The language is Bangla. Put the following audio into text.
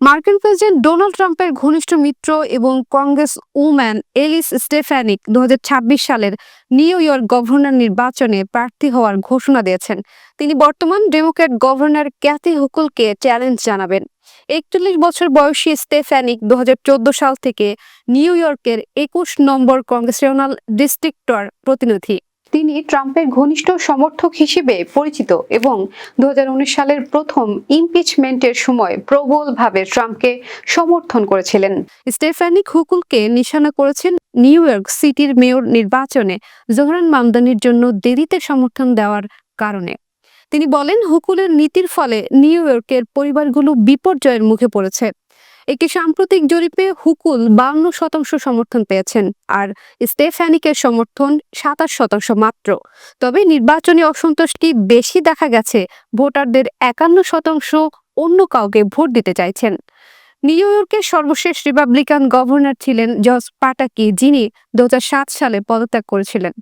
মার্কিন প্রেসিডেন্ট ডোনাল্ড ট্রাম্পের ঘনিষ্ঠ মিত্র এবং কংগ্রেস উম্যান এলিস স্টেফানিক 2026 সালের নিউ ইয়র্ক গভর্নর নির্বাচনে প্রার্থী হওয়ার ঘোষণা দিয়েছেন। তিনি বর্তমান ডেমোক্র্যাট গভর্নর ক্যাথি হুকুলকে চ্যালেঞ্জ জানাবেন। 41 বছর বয়সী স্টেফানিক 2014 সাল থেকে নিউ ইয়র্কের 21 নম্বর কংগ্রেসিয়নাল ডিস্ট্রিক্টর প্রতিনিধি। তিনি ট্রাম্পের ঘনিষ্ঠ সমর্থক হিসেবে পরিচিত এবং 2019 সালের প্রথম ইমপিচমেন্টের সময় প্রবলভাবে ট্রাম্পকে সমর্থন করেছিলেন। স্টেফানিক হুকুলকে নিশানা করেছেন নিউ ইয়র্ক সিটির মেয়র নির্বাচনে জোহরান মামদানির জন্য দেরিতে সমর্থন দেওয়ার কারণে। তিনি বলেন, হুকুলের নীতির ফলে নিউ ইয়র্কের পরিবারগুলো বিপর্যয়ের মুখে পড়েছে। একটি সাম্প্রতিক জরিপে হুকুল 52% সমর্থন পেয়েছেন, আর স্টেফানিকের সমর্থন 27% মাত্র। তবে নির্বাচনী অসন্তোষটি বেশি দেখা গেছে, ভোটারদের 51% অন্য কাউকে ভোট দিতে চাইছেন। নিউ ইয়র্কের সর্বশেষ রিপাবলিকান গভর্নর ছিলেন জর্জ পাটাকি, যিনি 2007 সালে পদত্যাগ করেছিলেন।